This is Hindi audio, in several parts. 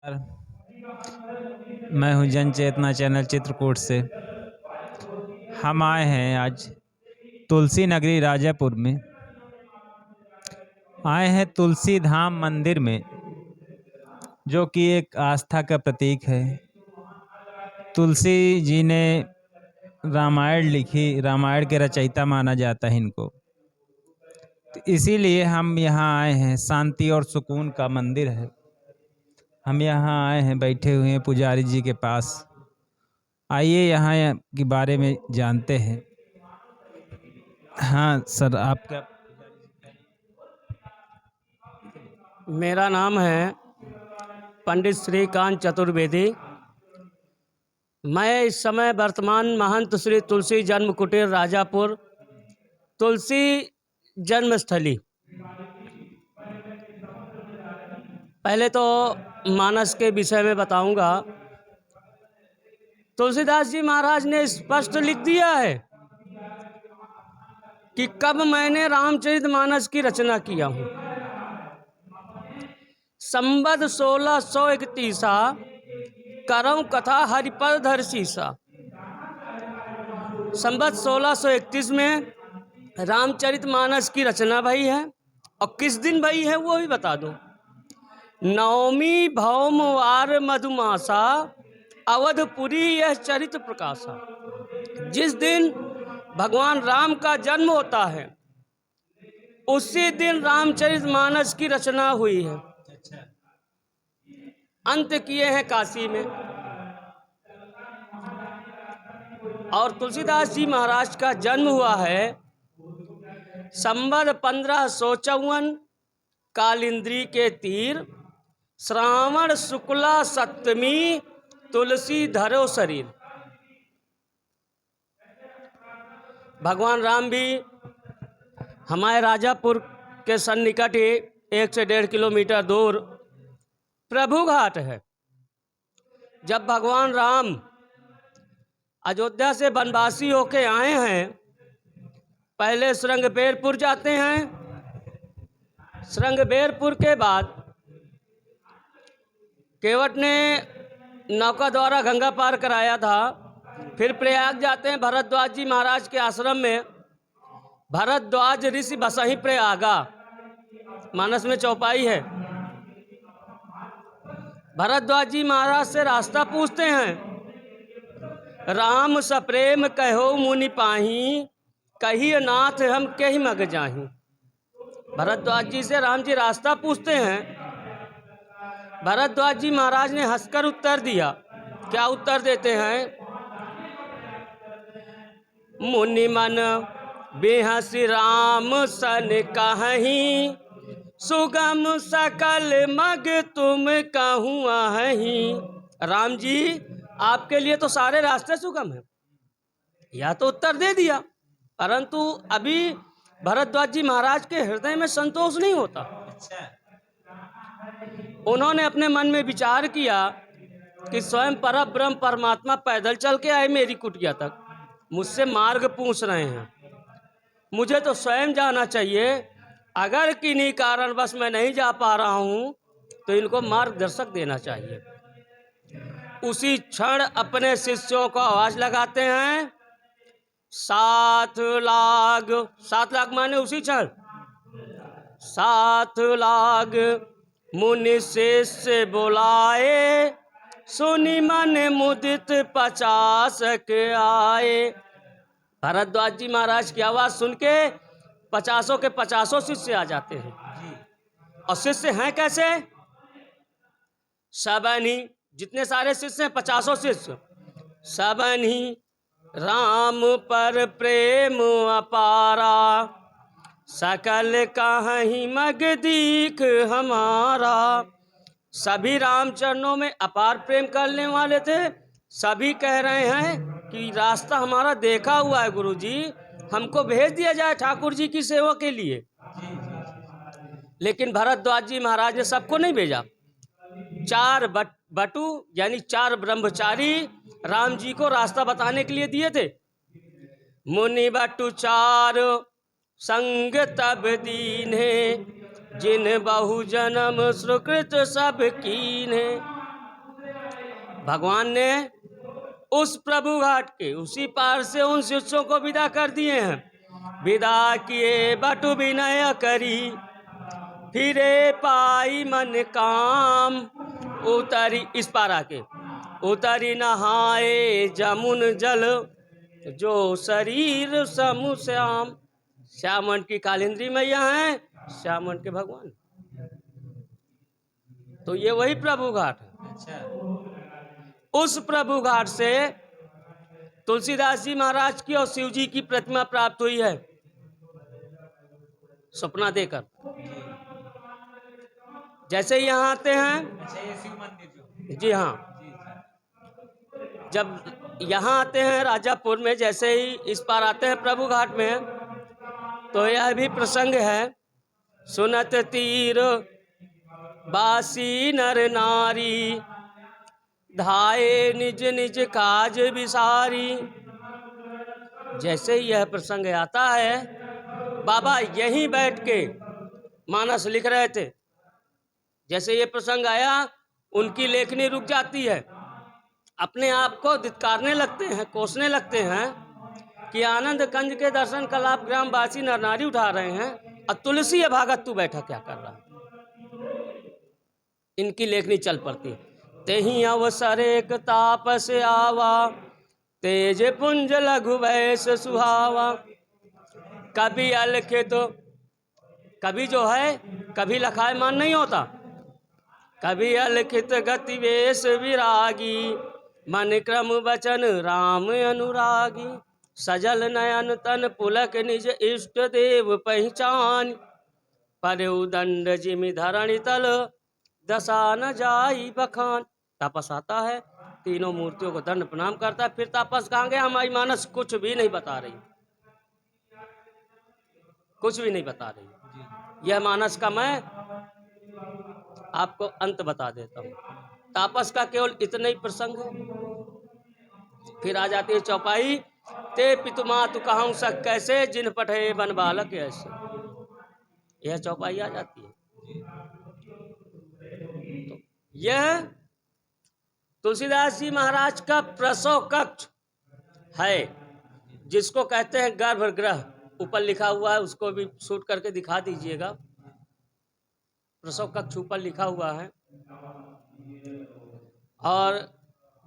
मैं हूं जन चेतना चैनल चित्रकूट से। हम आए हैं आज तुलसी नगरी राजापुर में। आए हैं तुलसी धाम मंदिर में, जो कि एक आस्था का प्रतीक है। तुलसी जी ने रामायण लिखी, रामायण के रचयिता माना जाता है इनको। तो इसीलिए हम यहाँ आए हैं। शांति और सुकून का मंदिर है। हम यहाँ आए हैं, बैठे हुए हैं पुजारी जी के पास। आइए यहाँ के बारे में जानते हैं। हाँ सर, आप क्या? मेरा नाम है पंडित श्रीकांत चतुर्वेदी। मैं इस समय वर्तमान महंत श्री तुलसी जन्म कुटीर राजापुर, तुलसी जन्मस्थली। पहले तो मानस के विषय में बताऊंगा। तुलसीदास जी महाराज ने स्पष्ट लिख दिया है कि कब मैंने रामचरितमानस की रचना किया हूँ। संवत 1631 करऊं कथा हरिपद धर सीसा। संवत 1631 में रामचरितमानस की रचना भई है। और किस दिन भई है वो भी बता दो। नवमी भौमवार मधुमासा, अवधपुरी यह चरित प्रकाशा। जिस दिन भगवान राम का जन्म होता है उसी दिन रामचरितमानस की रचना हुई है। अंत किए हैं काशी में। और तुलसीदास जी महाराज का जन्म हुआ है संवत 1554 कालिंद्री के तीर, श्रावण शुक्ला सप्तमी, तुलसी धरो शरीर। भगवान राम भी हमारे राजापुर के सन्निकट ही 1 से 1.5 किलोमीटर दूर प्रभु घाट है। जब भगवान राम अयोध्या से वनवासी होके आए हैं, पहले श्रृंगबेरपुर जाते हैं। श्रृंगबेरपुर के बाद केवट ने नौका द्वारा गंगा पार कराया था। फिर प्रयाग जाते हैं भरद्वाज जी महाराज के आश्रम में। भरद्वाज ऋषि बसहि प्रयागा, मानस में चौपाई है। भरद्वाज जी महाराज से रास्ता पूछते हैं। राम सप्रेम कहो मुनि पाही, कहिए नाथ हम कही मग जाही। भरद्वाज जी से राम जी रास्ता पूछते हैं। भरद्वाज जी महाराज ने हंसकर उत्तर दिया। क्या उत्तर देते हैं? मुनि मन बेहसी राम सन कहीं, सुगम सकल मग तुम कहूँ आहही। राम जी आपके लिए तो सारे रास्ते सुगम हैं। या तो उत्तर दे दिया, परंतु अभी भरद्वाज जी महाराज के हृदय में संतोष नहीं होता। उन्होंने अपने मन में विचार किया कि स्वयं परम ब्रह्म परमात्मा पैदल चल के आए मेरी कुटिया तक, मुझसे मार्ग पूछ रहे हैं। मुझे तो स्वयं जाना चाहिए। अगर किन्हीं कारणवश मैं नहीं जा पा रहा हूँ तो इनको मार्गदर्शक देना चाहिए। उसी क्षण अपने शिष्यों को आवाज लगाते हैं। 7 लाख, 7 लाख माने उसी क्षण 7 लाख मुनि शिष्य बुलाए, सुनि मन मुदित 50 आए। भरद्वाज जी महाराज की आवाज सुन के 50 के 50 शिष्य आ जाते हैं। और शिष्य हैं कैसे? सबनी, जितने सारे शिष्य हैं 50 शिष्य, सबनी राम पर प्रेम अपारा, सकल कहीं मग दीख हमारा। सभी राम चरणों में अपार प्रेम करने वाले थे। सभी कह रहे हैं कि रास्ता हमारा देखा हुआ है गुरुजी, हमको भेज दिया जाए ठाकुर जी की सेवा के लिए। लेकिन भरद्वाज जी महाराज ने सबको नहीं भेजा। 4 बटू यानी 4 ब्रह्मचारी राम जी को रास्ता बताने के लिए दिए थे। मुनि बटू 4 संग तब दीन्हे, जिन बहु जन्म सुकृत सब कीन्हे। भगवान ने उस प्रभु घाट के उसी पार से उन शिष्यों को विदा कर दिए हैं। विदा किए बटु विनय करी, फिरे पाई मन काम। उतरी, इस पार आके उतरी नहाए जमुन जल, जो शरीर समु श्याम। श्यामन की कालिंद्री मैया हैं, श्यामन के भगवान। तो ये वही प्रभु घाट है। अच्छा। उस प्रभु घाट से तुलसीदास जी महाराज की और शिव जी की प्रतिमा प्राप्त हुई है, सपना देकर। जैसे ही यहाँ आते हैं, अच्छा, ये शिव मंदिर जो। जी हाँ, जब यहाँ आते हैं राजापुर में, जैसे ही इस पार आते हैं प्रभु घाट में, तो यह भी प्रसंग है। सुनत तीर बासी नर नारी, धाये निज निज काज विसारी। जैसे ही यह प्रसंग आता है, बाबा यहीं बैठ के मानस लिख रहे थे। जैसे ये प्रसंग आया, उनकी लेखनी रुक जाती है, अपने आप को धिक्कारने लगते हैं, कोसने लगते हैं कि आनंद कंज के दर्शन कलाप ग्रामवासी नर नारी उठा रहे हैं, और तुलसी भागत तू बैठा क्या कर रहा है। इनकी लेखनी चल पड़ती। तेहि अवसर एक तापस आवा, तेज पुंज लघु वैस सुहावा। कभी अलिखित, कभी जो है कभी लखायमान नहीं होता। कभी अलिखित गति वेश विरागी, मन क्रम वचन राम अनुरागी। सजल नयन तन पुलक निज इष्ट देव पहचान, परउ दंड जिमि धरणि तल, दशा न जाई बखान। तापस आता है, तीनों मूर्तियों को दंड प्रणाम करता है। फिर तापस कहाँ गया, हमारी मानस कुछ भी नहीं बता रही, कुछ भी नहीं बता रही। यह मानस का मैं आपको अंत बता देता हूँ। तापस का केवल इतना ही प्रसंग है। फिर आ जाती है चौपाई। ते पितुमातु कहूँ सक कैसे, जिन पठे बन बालक ऐसे। यह चौपाई आ जाती है। तो यह तुलसीदास जी महाराज का प्रसव कक्ष है, जिसको कहते हैं गर्भगृह। ऊपर लिखा हुआ है, उसको भी शूट करके दिखा दीजिएगा। प्रसव कक्ष ऊपर लिखा हुआ है। और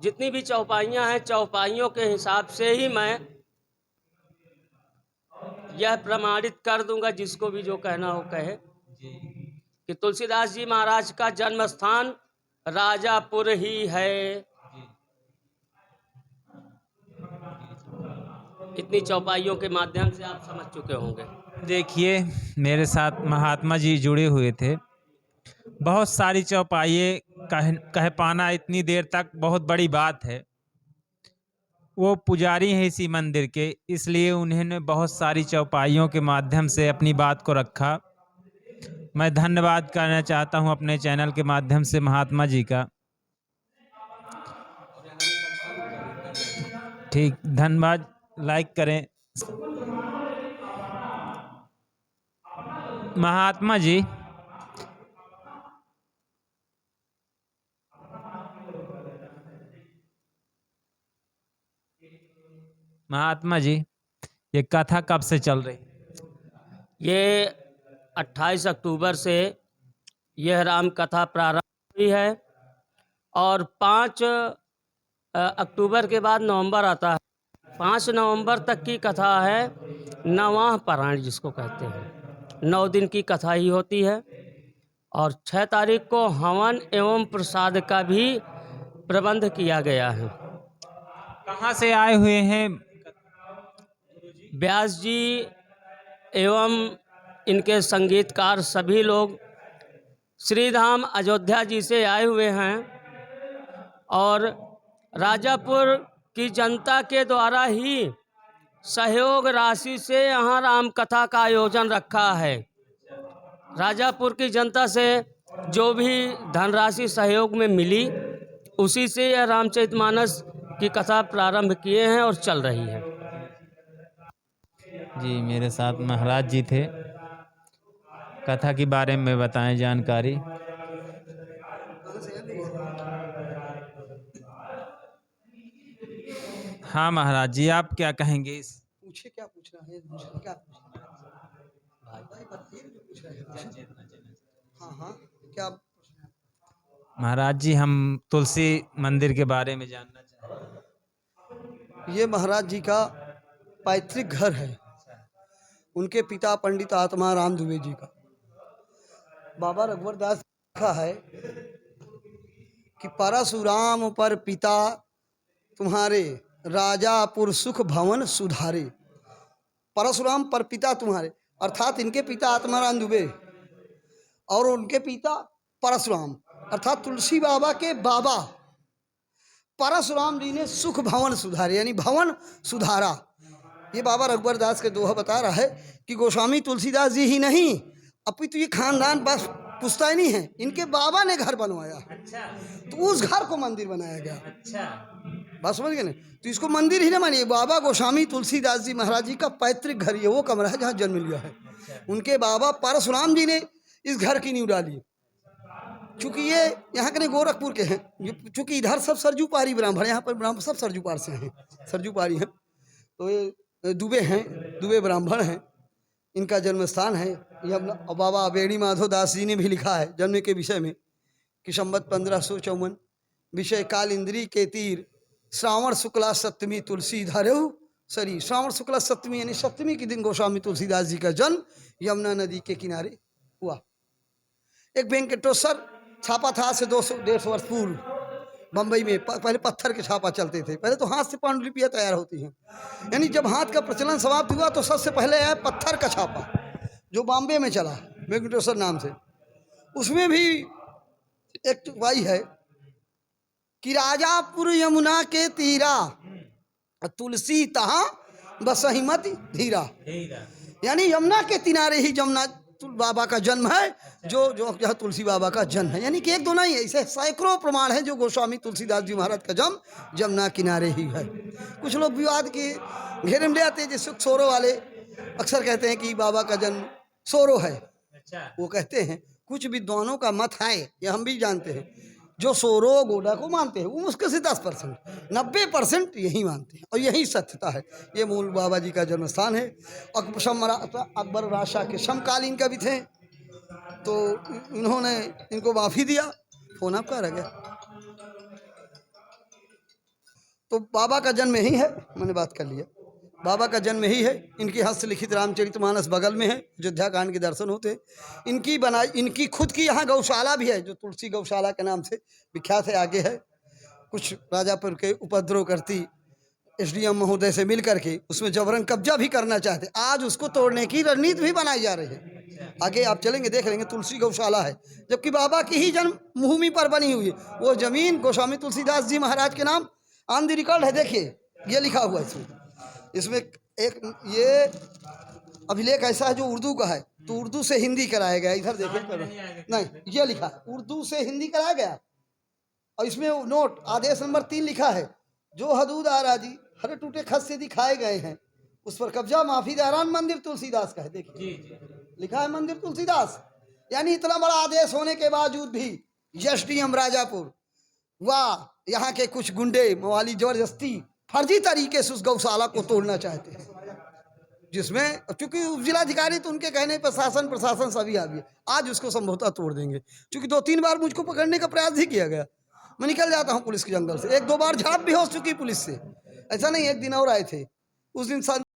जितनी भी चौपाइयाँ हैं, चौपाइयों के हिसाब से ही मैं यह प्रमाणित कर दूंगा, जिसको भी जो कहना हो कहे, कि तुलसीदास जी महाराज का जन्म स्थान राजापुर ही है। इतनी चौपाइयों के माध्यम से आप समझ चुके होंगे। देखिए, मेरे साथ महात्मा जी जुड़े हुए थे। बहुत सारी चौपाइये कह पाना इतनी देर तक बहुत बड़ी बात है। वो पुजारी हैं इसी मंदिर के, इसलिए उन्होंने बहुत सारी चौपाइयों के माध्यम से अपनी बात को रखा। मैं धन्यवाद करना चाहता हूं अपने चैनल के माध्यम से महात्मा जी का। ठीक, धन्यवाद। लाइक करें। महात्मा जी, महात्मा जी, ये कथा कब से चल रही? ये 28 अक्टूबर से यह राम कथा प्रारंभ हुई है, और 5 अक्टूबर के बाद नवंबर आता है। 5 नवंबर तक की कथा है। नवाह पारायण जिसको कहते हैं, 9 दिन की कथा ही होती है। और 6 तारीख को हवन एवं प्रसाद का भी प्रबंध किया गया है। कहाँ से आए हुए हैं? व्यास जी एवं इनके संगीतकार सभी लोग श्रीधाम अयोध्या जी से आए हुए हैं, और राजापुर की जनता के द्वारा ही सहयोग राशि से यहाँ राम कथा का आयोजन रखा है। राजापुर की जनता से जो भी धनराशि सहयोग में मिली, उसी से यह रामचरितमानस की कथा प्रारंभ किए हैं और चल रही है। जी, मेरे साथ महाराज जी थे। कथा के बारे में बताएं जानकारी। हाँ महाराज जी, आप क्या कहेंगे पूछे, क्या पूछना है, मुझे क्या पूछना है? भाई बताइए जो पूछ रहे हैं मुझसे। हाँ हाँ, क्या? महाराज जी, हम तुलसी मंदिर के बारे में जानना चाहते ये महाराज जी का पैतृक घर है, उनके पिता पंडित आत्मा राम दुबे जी का। बाबा रघुवर दास लिखा है कि परशुराम पर पिता तुम्हारे, राजापुर सुख भवन सुधारे। परशुराम पर पिता तुम्हारे, अर्थात इनके पिता आत्माराम दुबे और उनके पिता परशुराम अर्थात तुलसी बाबा के बाबा परशुराम जी ने सुख भवन सुधारे, यानी भवन सुधारा। ये बाबा रघुवर दास के दोहा बता रहा है कि गोस्वामी तुलसीदास जी ही नहीं, अपितु ये खानदान बस पुश्तैनी है, इनके बाबा ने घर बनवाया, तो उस घर को मंदिर बनाया गया। बात समझ गए ना? तो इसको मंदिर ही ना मानिए, बाबा गोस्वामी तुलसीदास जी महाराज जी का पैतृक घर ये वो कमरा है जहाँ जन्म लिया है। उनके बाबा परशुराम जी ने इस घर की नींव डाली। चूंकि ये यहाँ के नहीं, गोरखपुर के हैं, चूंकि इधर सब सरजू पारी ब्राह्मण, यहाँ पर ब्राह्मण सब सरजू पार से हैं, सरजू पारी हैं। तो ये दुबे हैं, दुबे ब्राह्मण हैं, इनका जन्म स्थान है। ये अपना बाबा बेड़ी माधव दास जी ने भी लिखा है जन्म के विषय में कि संवत 1554 विषय काल इंद्री के तीर, श्रावण शुक्ला सप्तमी तुलसी धरेऊ सरी। श्रावण शुक्ला सप्तमी यानी सप्तमी के दिन गोस्वामी तुलसीदास जी का जन्म यमुना नदी के किनारे हुआ। एक वेंकटेश्वर छापा था आज से 200-150 वर्ष पूर्व बम्बई में। पहले पत्थर के छापा चलते थे, पहले तो हाथ से पांडुलिपियाँ तैयार होती हैं, यानी जब हाथ का प्रचलन समाप्त हुआ तो सबसे पहले आया पत्थर का छापा जो बॉम्बे में चला वेंकटेश्वर नाम से। उसमें भी एक वाई है कि राजापुर यमुना के तीरा, तुलसी तहाँ बसहिमत धीरा, यानी यमुना के किनारे ही यमुना बाबा का जन्म है, जो यह तुलसी बाबा का जन्म है। यानी कि एक दो नहीं, ऐसे सैकड़ों प्रमाण है जो गोस्वामी तुलसीदास जी महाराज का जन्म यमुना किनारे ही है। कुछ लोग विवाद के घेरे में ले आते हैं, जैसे सोरो वाले अक्सर कहते हैं कि बाबा का जन्म सोरो है। वो कहते हैं, कुछ विद्वानों का मत है, ये हम भी जानते हैं, जो सोरो गोडा को मानते हैं वो मुश्किल से 10%, 90% यही मानते हैं और यही सत्यता है। ये मूल बाबा जी का जन्म स्थान है। अकबर बादशाह के समकालीन कवि थे, तो इन्होंने इनको माफ़ी दिया। फोन आपका रह गया। तो बाबा का जन्म यही है, मैंने बात कर लिया, बाबा का जन्म यही है। इनकी हस्तलिखित रामचरितमानस बगल में है, अयोध्या कांड के दर्शन होते हैं। इनकी खुद की यहाँ गौशाला भी है जो तुलसी गौशाला के नाम से विख्यात है। आगे है कुछ राजापुर के उपद्रव करती एसडीएम महोदय से मिल करके उसमें जबरन कब्जा भी करना चाहते, आज उसको तोड़ने की रणनीति भी बनाई जा रही है। आगे आप चलेंगे देख लेंगे, तुलसी गौशाला है, जबकि बाबा की ही जन्मभूमि पर बनी हुई है। वो जमीन गोस्वामी तुलसीदास जी महाराज के नाम ऑन द रिकॉर्ड है, देखिए ये लिखा हुआ है इसमें एक ये अभिलेख ऐसा है जो उर्दू का है, तो उर्दू से हिंदी कराया गया। इधर देखिए, नहीं ये लिखा है उर्दू से हिंदी कराया गया, और इसमें नोट आदेश नंबर 3 लिखा है, जो हदूद आराजी हरे टूटे खत से दिखाए गए हैं उस पर कब्जा माफी दारान मंदिर तुलसीदास का है। देखिए लिखा है मंदिर तुलसीदास, यानी इतना बड़ा आदेश होने के बावजूद भी एसडीएम राजापुर वाह यहाँ के कुछ गुंडे मवाली जबरदस्ती फर्जी तरीके से उस गौशाला को तोड़ना चाहते हैं, जिसमें चूंकि उपजिलाधिकारी तो उनके कहने पर प्रशासन सभी आ गए, आज उसको संभवतः तोड़ देंगे। चूंकि 2-3 बार मुझको पकड़ने का प्रयास भी किया गया, मैं निकल जाता हूँ पुलिस के जंगल से, 1-2 बार झाप भी हो चुकी पुलिस से, ऐसा नहीं। एक दिन और आए थे, उस दिन